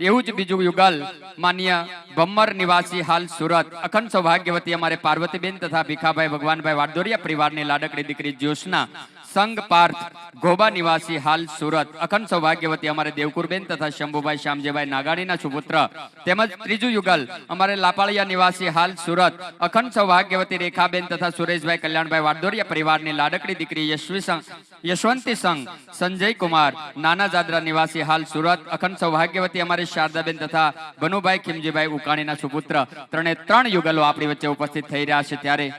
એવું જ બીજું યુગલ માન્ય ભમ્મર નિવાસી હાલ સુરત, અખંડ સૌભાગ્યવતી અમારે પાર્વતીબેન તથા ભીખાભાઈ ભગવાનભાઈ વાડદોરિયા પરિવારની લાડકડી દીકરી જ્યોત્સના સંઘ પાર્થ ઘોબા નિવાસી હાલ સુરત, અખંડ સૌભાગ્યવતી અમારે દેવકુરબેન તથા શંભુભાઈ શ્યામજીભાઈ નાગાણીના સુપુત્ર. તેમજ ત્રીજું યુગલ અમારે લાપાળિયા નિવાસી હાલ સુરત, અખંડ સૌભાગ્યવતી રેખાબેન તથા સુરેશભાઈ કલ્યાણભાઈ વાડદોરિયા પરિવારની લાડકડી દીકરી યશવંતી સંઘ સંજય કુમાર નાના જાદરા નિવાસી હાલ સુરત, અખંડ સૌભાગ્યવતી અમારે શારદાબેન તથા બનુભાઈ ખીમજીભાઈ ઉકાણીના સુપુત્ર. ત્રણ યુગલો આપણી વચ્ચે ઉપસ્થિત થઈ રહ્યા છે. ત્યારે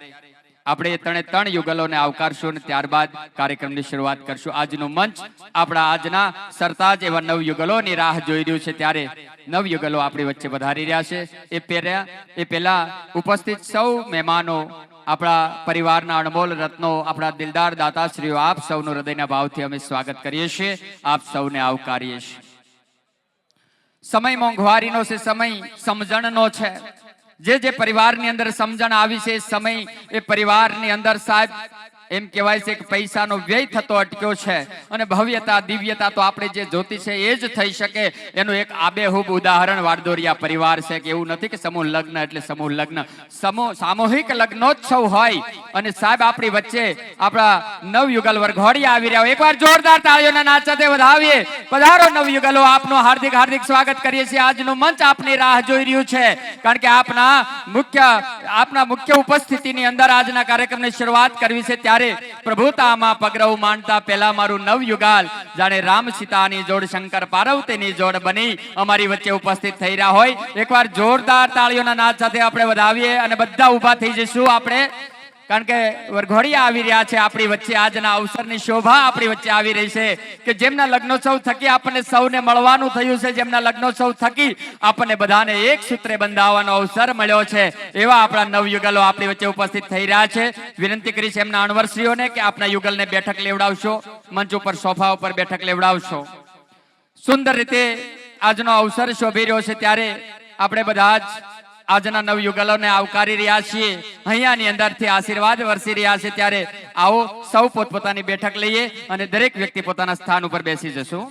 આપણે ત્રણ યુગલોને આવકારશું અને ત્યારબાદ કાર્યક્રમની શરૂઆત કરશું. આજનું મંચ આપણા આજના સરતાજ એવા નવયુગલોની રાહ જોઈ રહ્યું છે. ત્યારે નવયુગલો આપણી વચ્ચે વધારી રહ્યા છે. એ પહેલા ઉપસ્થિત સૌ મહેમાનો, આપણા પરિવારના અનમોલ રત્નો, આપણા દિલદાર દાતાશ્રીઓ, આપ સૌનું હૃદયના ભાવથી અમે સ્વાગત કરીએ છીએ, આપ સૌને આવકારીએ છીએ. સમય મોંઘવારીનો છે, સમય સમજણનો છે. જે પરિવારની અંદર સમજણ આવી છે, સમય એ પરિવારની અંદર સાહેબ એમ કહેવાય છે કે પૈસાનો વ્યય થતો અટક્યો છે અને ભવ્યતા દિવ્યતા તો આપણે જે જોતી છે એ જ થઈ શકે. એનું એક આબેહૂબ ઉદાહરણ વાડદોરિયા પરિવાર છે કે એવું નથી કે સમૂહ લગ્ન એટલે સમૂહ લગ્ન, સામૂહિક લગ્નોત્સવ હોય. અને સાહેબ આપણી વચ્ચે આપણા નવયુગલ વરઘોડિયા આવી રહ્યા હોય. એકવાર જોરદાર તાળીઓના નાદ સાથે વધાવીએ. પધારો નવયુગલો, આપનું હાર્દિક હાર્દિક સ્વાગત કરીએ છીએ. આજનું મંચ આપની રાહ જોઈ રહ્યું છે, કારણ કે આપના મુખ્ય ઉપસ્થિતિની અંદર આજના કાર્યક્રમની શરૂઆત કરવી છે. ત્યારે પ્રભુતામાં પગરવ માંડતા પહેલા મારું નવયુગાલ જાણે રામ સીતાની જોડ, શંકર પાર્વતીની જોડ બની અમારી વચ્ચે ઉપસ્થિત થઈ રહ્યા હોય. એકવાર જોરદાર તાળીઓના નાદ સાથે આપણે વધાવીએ અને બધા ઊભા થઈ જઈશું આપણે, કારણ કે વરઘોડિયા આવી રહ્યા છે આપણી વચ્ચે. આજના અવસરની શોભા આપણી વચ્ચે આવી રહી છે કે જેમના લગ્નોત્સવ થકી આપણને સૌને મળવાનું થયું છે, જેમના લગ્નોત્સવ થકી આપણને બધાને એક સૂત્રે બંધાવવાનો અવસર મળ્યો છે, એવા આપણા નવયુગલો આપણી વચ્ચે ઉપસ્થિત થઈ રહ્યા છે. વિનંતી કરી છે એમના અણવરસીઓને કે આપના યુગલને બેઠક લેવડાવશો, મંચ ઉપર સોફા ઉપર બેઠક લેવડાવશો. સુંદર રીતે આજનો અવસર શોભી રહ્યો છે. ત્યારે આપણે બધા જ આજના નવયુગલોને આવકારી રહ્યા છીએ, અહીંયાની અંદરથી આશીર્વાદ વરસી રહ્યા છે, ત્યારે આવો સૌ પોતપોતાની બેઠક લઈએ અને દરેક વ્યક્તિ પોતાના સ્થાન ઉપર બેસી જશું.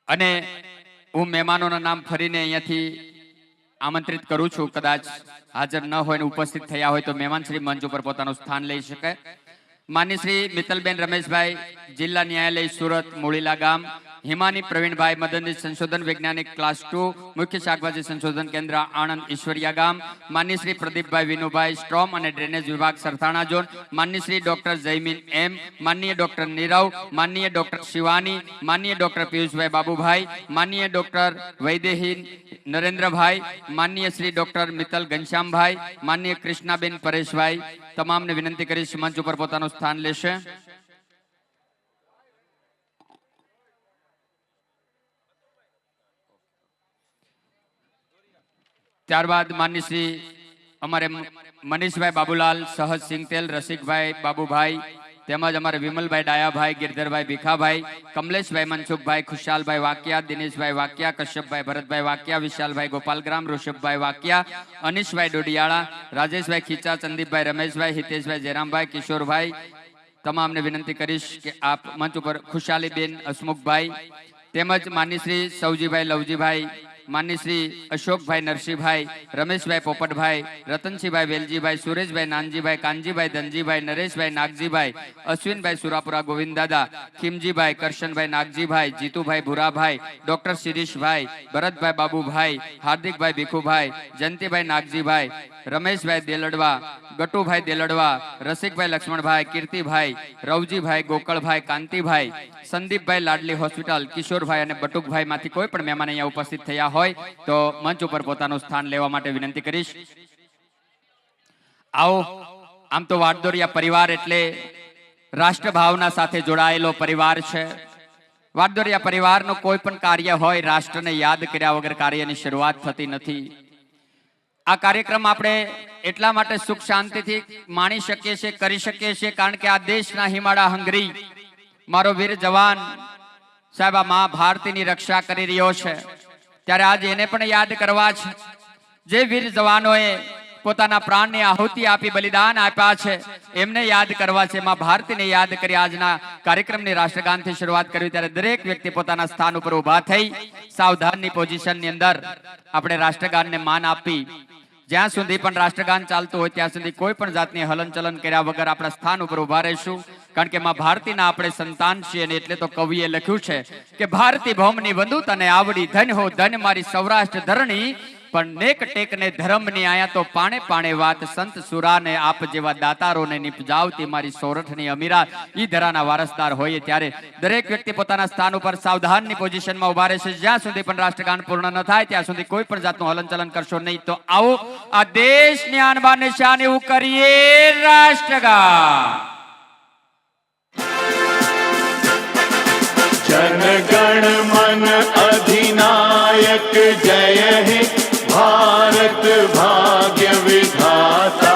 અને હું મહેમાનોના નામ ફરીને અહીંયાથી આમંત્રિત કરું છું. કદાચ હાજર ન હોય ને ઉપસ્થિત થયા હોય તો મહેમાન શ્રી મંચ ઉપર પોતાનું સ્થાન લઈ શકે. માનની શ્રી મિત્તલબેન રમેશભાઈ, જિલ્લા ન્યાયાલય સુરત, મૂળીલા ગામ. હિમાની પ્રવીણભાઈ, મદનજી સંશોધન વૈજ્ઞાનિક ક્લાસ 2, મુખ્ય શાકભાજી સંશોધન કેન્દ્ર આણંદ ઈશ્વરિયા ગામ. માનની શ્રી પ્રદીપભાઈ વિનુભાઈ, સ્ટ્રોમ અને ડ્રેનેજ વિભાગ સરથાણા ઝોન. માનની શ્રી ડોક્ટર જયમીન એમ, માનનીય ડોક્ટર નીરવ, માનનીય ડોક્ટર શિવાની, માનનીય ડોક્ટર પિયુષભાઈ બાબુભાઈ, માનનીય ડોક્ટર વૈદેહી નરેન્દ્રભાઈ, માનનીય શ્રી ડોક્ટર મિત્તલ ઘનશ્યામભાઈ, માનનીય કૃષ્ણાબેન પરેશભાઈ, તમામને વિનંતી કરીશ મંચ ઉપર પોતાનું સ્થાન લેશે. ત્યારબાદ માનની શ્રી અમારે મનીષભાઈ બાબુલાલ, સહજ સિંગતેલ, રસિકભાઈ બાબુભાઈ, તેમજ અમારે વિમલભાઈ ડાયાભાઈ, ગિરધરભાઈ ભીખાભાઈ, કમલેશભાઈ મનસુખભાઈ, ખુશાલભાઈ વાકિયા, દિનેશભાઈ વાકિયા, કશ્યપભાઈ ભરતભાઈ વાકિયા, વિશાલભાઈ ગોપાલગ્રામ, ઋષભભાઈ વાકિયા, અનિશભાઈ ડોડિયાળા, રાજેશભાઈ ખીચા, સંદીપભાઈ રમેશભાઈ, હિતેશભાઈ જયરામભાઈ, કિશોરભાઈ, તમામને વિનંતી કરીશ કે આપ મંચ ઉપર ખુશાલીબેન હસમુખભાઈ, તેમજ માનની શ્રી સૌજીભાઈ લવજીભાઈ, માનની શ્રી અશોકભાઈ નરસિંહભાઈ, રમેશભાઈ પોપટભાઈ, રતનસિંહભાઈ વેલજીભાઈ, સુરેશભાઈ નાનજીભાઈ, કાનજીભાઈ ધનજીભાઈ, નરેશભાઈ નાગજીભાઈ, અશ્વિનભાઈ સુરાપુરા ગોવિંદદાદા, ખીમજીભાઈ, કરશનભાઈ નાગજીભાઈ, જીતુભાઈ ભુરાભાઈ, ડોક્ટર શિરીષભાઈ, ભરતભાઈ બાબુભાઈ, હાર્દિકભાઈ ભીખુભાઈ, જયંતિભાઈ નાગજીભાઈ, રમેશભાઈ દેલડવા, ગટુભાઈ દેલડવા, રસિકભાઈ લક્ષ્મણભાઈ, કીર્તિભાઈ, રવજીભાઈ, ગોકળભાઈ, કાંતિભાઈ, સંદીપભાઈ લાડલી હોસ્પિટલ, કિશોરભાઈ અને બટુકભાઈ માંથી કોઈ પણ મહેમાન અહીંયા ઉપસ્થિત થયા હોય તો મંચ ઉપર પોતાનું સ્થાન લેવા માટે વિનંતી કરીશ. આવો, આમ તો વાડદોરિયા પરિવાર એટલે રાષ્ટ્રભાવના સાથે જોડાયેલો પરિવાર છે. વાડદોરિયા પરિવારનું કોઈ પણ કાર્ય હોય રાષ્ટ્રને યાદ કર્યા વગર કાર્યની શરૂઆત થતી નથી. આ કાર્યક્રમ આપણે એટલા માટે સુખ શાંતિથી માણી શકીએ છીએ, કરી શકીએ છીએ કારણ કે આ દેશના હિમાળા હંગરી મારો વીર જવાન સાહેબ આ મા ભારતીની રક્ષા કરી રહ્યો છે, ત્યારે આજે એને પણ યાદ કરવા છે. જે વીર જવાનોએ પોતાના પ્રાણની આહુતિ આપી બલિદાન આપ્યા છે એમને યાદ કરવા છે. મા ભારતીને યાદ કરી આજના કાર્યક્રમની રાષ્ટ્રગાનથી શરૂઆત કરી, ત્યારે દરેક વ્યક્તિ પોતાના સ્થાન ઉપર ઊભા થઈ સાવધાનની પોઝિશનની અંદર આપણે રાષ્ટ્રગાનને માન આપી જ્યાં સુધી પણ રાષ્ટ્રગાન ચાલતું હોય ત્યાં સુધી કોઈ પણ જાતની હલનચલન કર્યા વગર આપણા સ્થાન ઉપર ઊભા રહીશું. કારણ કે માં ભારતીના આપણે સંતાન છીએ અને એટલે તો કવિએ લખ્યું છે કે ભારતી ભૌમની વંદુ તને આવડી, ધન હો ધન મારી સૌરાષ્ટ્ર ધરણી, પણ નેક ટેકને ધર્મની આયા તો પાણે પાણે વાત, સંત સુરાને આપ જેવા દાતારોને નિપજાવતી મારી સોરઠની અમીરા. ઈ ધરાના વારસદાર હોઈએ ત્યારે દરેક વ્યક્તિ પોતાના સ્થાન ઉપર સાવધાનની પોઝિશનમાં ઉભા રહેશે. જ્યાં સુધી પણ રાષ્ટ્રગાન પૂર્ણ ન થાય ત્યાં સુધી કોઈ પણ જાતનું હલનચલન કરશો નહીં. તો આવો આ દેશની આન બાન નિશાન એવું કરીએ રાષ્ટ્રગાન. जनगण मन अधिनायक जय हे भारत भाग्य विधाता,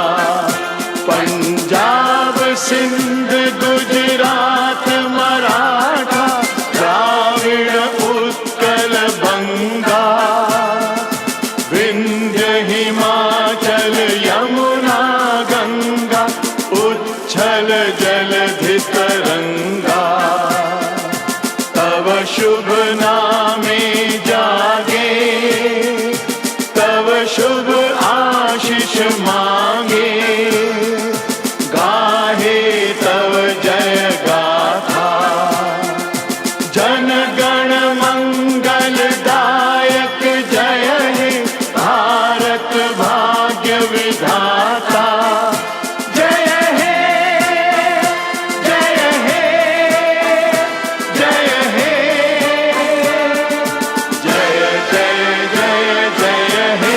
पंजाब सिंध गुजरात मराठा द्राविड़ उत्कल बंगा, विंध्य हिमाचल यमुना गंगा उच्छल जलधि तरंगा, शुभ नामे जागे तव शुभ आशीष मांगे, गाहे तव जय गाथा जन गण मंगल दायक जय हे भारत भाग्य विधाता, जय हे जय हे जय हे जय जय जय जय हे।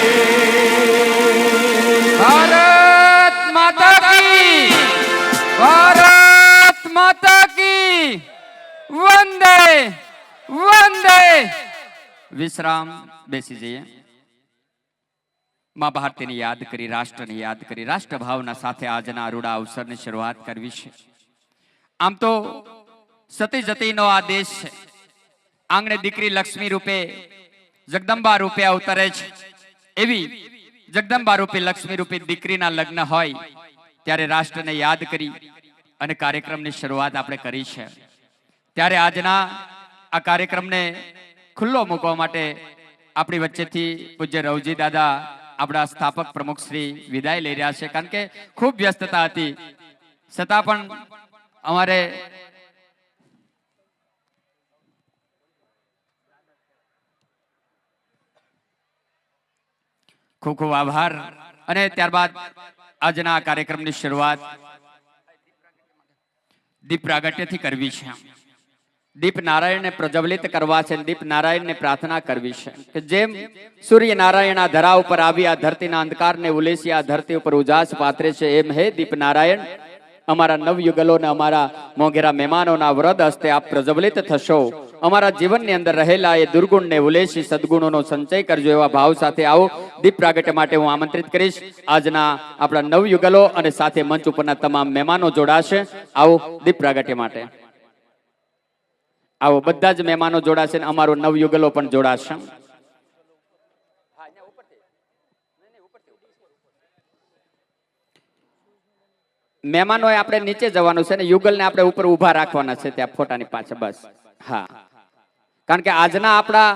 भारत माता की, भारत माता की वंदे वंदे. વિશ્રામ બેસી જઈએ. મા ભારતીને યાદ કરી, રાષ્ટ્રને યાદ કરી, રાષ્ટ્રભાવના સાથે આજના રૂડા અવસરની શરૂઆત કરવી છે. આમ તો સતી જતીનો આ દેશ છે. આંગણે દીકરી લક્ષ્મી રૂપે, જગદંબા રૂપે અવતરે છે. એવી જગદંબા રૂપે, લક્ષ્મી રૂપે દીકરીના લગ્ન હોય ત્યારે રાષ્ટ્રને યાદ કરી અને કાર્યક્રમની શરૂઆત આપણે કરી છે. ત્યારે આજના આ કાર્યક્રમને ખુલ્લો મૂકવા માટે આપણી વચ્ચેથી પૂજ્ય રવજી દાદા, આપણા સ્થાપક પ્રમુખ શ્રી વિદાય લઈ રહ્યા છે. કારણ કે ખૂબ વ્યસ્તતા હતી, છતાં પણ અમારે ખૂબ ખૂબ આભાર. અને ત્યારબાદ આજના આ કાર્યક્રમની શરૂઆત દીપ પ્રાગટ્યથી કરવી છે. દીપ નારાયણને પ્રજ્વલિત કરવા છે, દીપ નારાયણને પ્રાર્થના કરવી છે કે જેમ સૂર્ય નારાયણ આ ધરા ઉપર આવી આ ધરતીના અંધકારને ઉલેસી આ ધરતી ઉપર ઉજાસ પાથરે છે, એમ હે દીપ નારાયણ અમારા નવયુગલોને, અમારા મોંઘેરા મહેમાનોના વરદ હસ્તે આપ પ્રજ્વલિત થશો. અમારા જીવનની અંદર રહેલા એ દુર્ગુણને ઉલેસી સદગુણોનો સંચય કરજો. એવા ભાવ સાથે આવો દીપ પ્રાગટ્ય માટે હું આમંત્રિત કરીશ. આજના આપણા નવયુગલો અને સાથે મંચ ઉપરના તમામ મહેમાનો જોડાશે. આવો દીપ પ્રાગટ્ય માટે આવો, બધા જ મહેમાનો જોડાશે અને અમારો નવયુગલો પણ જોડાશે. મહેમાનોએ આપણે નીચે જવાનું છે ને યુગલને આપણે ઉપર ઊભા રાખવાના છે ત્યાં ફોટાની પાછળ. બસ, હા. કારણ કે આજના આપણા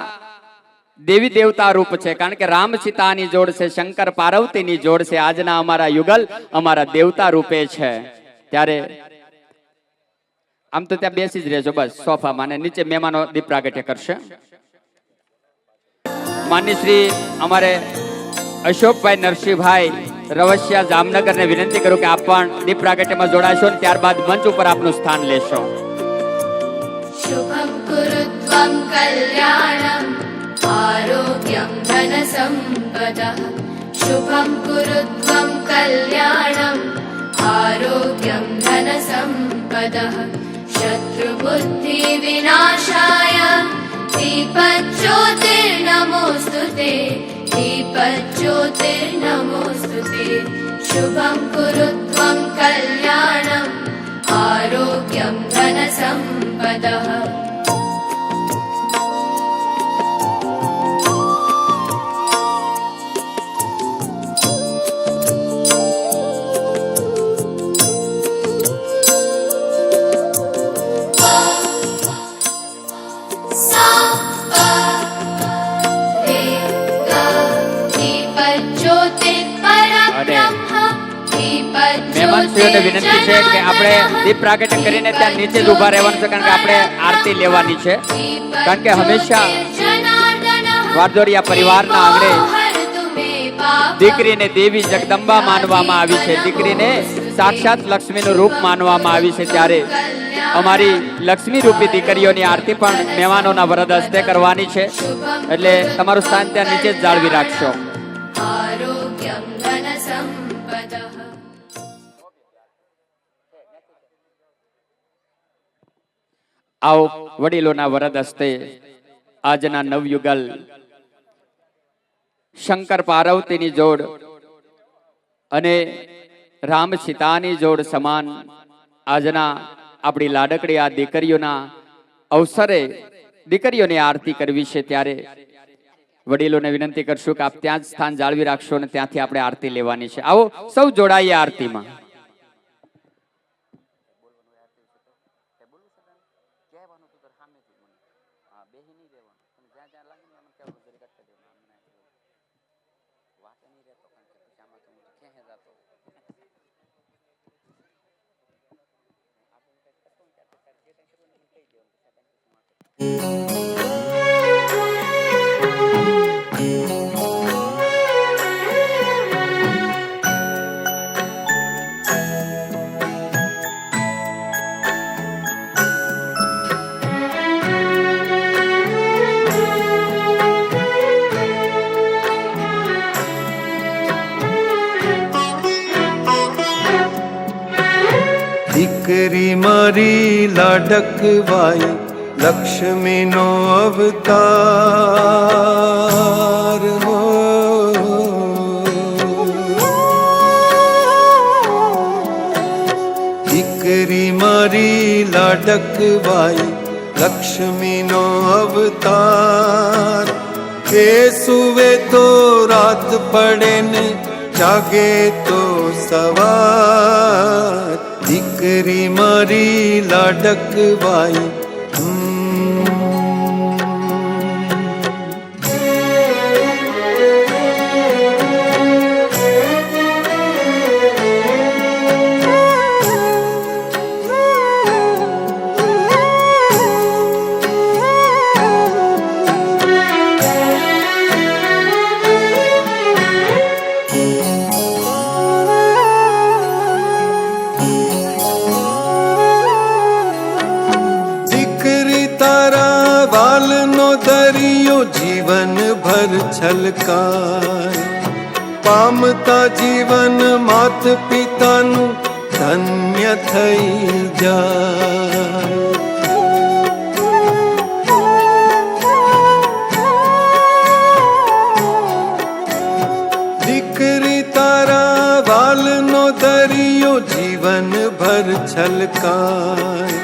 દેવી દેવતા રૂપ છે. કારણ કે રામ સીતાની જોડ છે, શંકર પાર્વતીની જોડ છે. આજના અમારા યુગલ અમારા દેવતા રૂપે છે. ત્યારે આમ તો ત્યાં બેસી જ રહેજો, બસ સોફામાં. અને નીચે મહેમાનો દીપ પ્રાગટ્ય કરશે. માનની શ્રી અમારે અશોકભાઈ નરસિંહભાઈ રવસિયા જામનગર ને વિનંતી કરું કે આપ પણ દીપ પ્રાગટ્યમાં જોડાશો ને ત્યારબાદ મંચ ઉપર આપનું સ્થાન લેશો. शुभं कुरुत्वं कल्याणम् आरोग्यं धनसम्पदः शुभं कुरुत्वं कल्याणम् आरोग्यं धनसम्पदः शत्रुबुद्धिविनाशाय दीपज्योतिर्नमोऽस्तुते दीपज्योतिर्नमोऽस्तुते शुभं कुरुत्वं कल्याणम् आरोग्यं धनसम्पदः મહેમાનશ્રીઓને વિનંતી છે કે આપણે દીપ પ્રાગટ્ય કરીને ત્યાં નીચે જ ઊભા રહેવાનું છે. કારણ કે આપણે આરતી લેવાની છે. કારણ કે હંમેશા વારદોરિયા પરિવારના આંગણે દીકરીને દેવી જગદંબા માનવામાં આવી છે, દીકરીને સાક્ષાત લક્ષ્મીનું રૂપ માનવામાં આવી છે. ત્યારે અમારી લક્ષ્મી રૂપી દીકરીઓની આરતી પણ મહેમાનોના વરદ હસ્તે કરવાની છે. એટલે તમારું સ્થાન ત્યાં નીચે જ જાળવી રાખશો. આવો વડીલોના વરદ હસ્તે આજના નવયુગલ શંકર પાર્વતીની જોડ અને રામ સીતાની જોડ સમાન આજના આપણી લાડકડી આ દીકરીઓના અવસરે દીકરીઓની આરતી કરવી છે. ત્યારે વડીલોને વિનંતી કરશું કે આપ ત્યાં જ સ્થાન જાળવી રાખશો અને ત્યાંથી આપણે આરતી લેવાની છે. આવો સૌ જોડાઈએ આરતીમાં. દીકરી મારી લાડકવાઈ લક્ષ્મીનો અવતાર હો લાડકવાઈ લક્ષ્મીનો અવતાર. એ સુવે તો રાત પડે ને જાગે તો સવાર. દીકરી મારી લાડકવાઈ. વાલનો દરિયો જીવન ભર છલકાય. પામતા જીવન માત પિતાનું ધન્ય થઈ જાય. દીકરી તારા વાલનો દરિયો જીવન ભર છલકાય.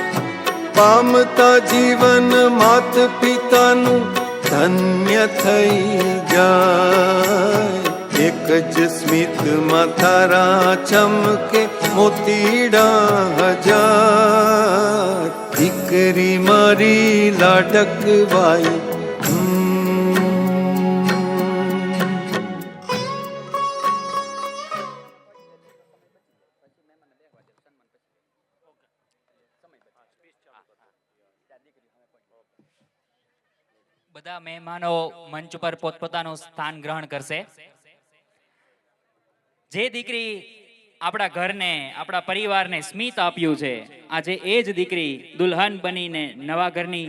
પામતા જીવન માત પિતાનું ધન્ય થઈ જાય. એક જ સ્મિતમાં તારા ચમકે મોતીડા હજાર. દીકરી મારી લાડકવાઈ. બધા મહેમાનો મંચ ઉપર પોતપોતાનું સ્થાન ગ્રહણ કરશે. જે દીકરી આપણા ઘરને આપણા પરિવારને સ્મિત આપ્યું છે, આજે એ જ દીકરી દુલ્હન બનીને નવા ઘરની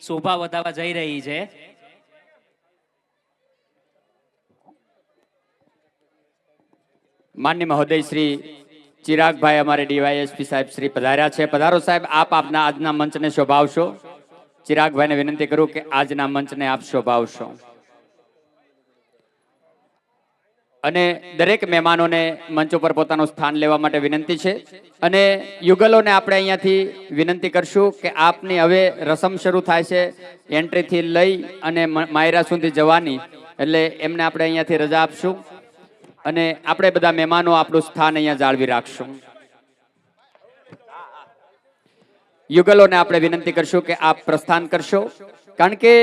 શોભા વધારવા જઈ રહી છે. માન્ય મહોદય શ્રી ચિરાગભાઈ અમારે ડીવાયએસપી સાહેબ શ્રી પધાર્યા છે. પધારો સાહેબ, આપ આપના આજના મંચને શોભાવશો. ચિરાગભાઈને વિનંતી કરું કે આજના મંચને આપ શોભાવશો. અને દરેક મહેમાનોને મંચ ઉપર પોતાનું સ્થાન લેવા માટે વિનંતી છે. અને યુગલોને આપણે અહીંયાથી વિનંતી કરશું કે આપની હવે રસમ શરૂ થાય છે એન્ટ્રીથી લઈ અને માયરા સુધી જવાની, એટલે એમને આપણે અહીંયાથી રજા આપશું અને આપણે બધા મહેમાનો આપણું સ્થાન અહીંયા જાળવી રાખશું. યુગલોને આપણે વિનંતી કરશું કે આપ પ્રસ્થાન કરશો, કારણ કે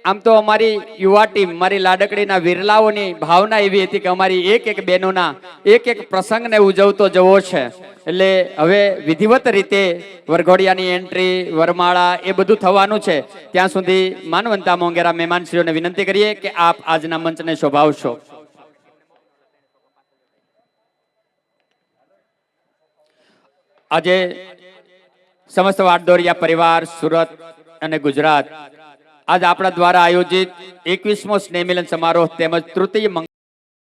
આમ તો અમારી યુવા ટીમ, મારી લાડકડીના વિરલાઓની ભાવના એવી હતી કે અમારી એક એક બહેનોના એક એક પ્રસંગને ઉજવતો જવો છે. એટલે હવે વિધિવત રીતે વરઘોડિયાની એન્ટ્રી, વરમાળા એ બધું થવાનું છે. ત્યાં સુધી માનવંતા મોંઘેરા મહેમાનશ્રીઓને વિનંતી કરીએ કે આપ આજના મંચને શોભાવશો. આજે સમસ્ત વાટદોરિયા પરિવાર સુરત અને ગુજરાત આજ આપણા દ્વારા આયોજિત 21મો સ્નેહ મિલન સમારોહ તેમજ તૃતીય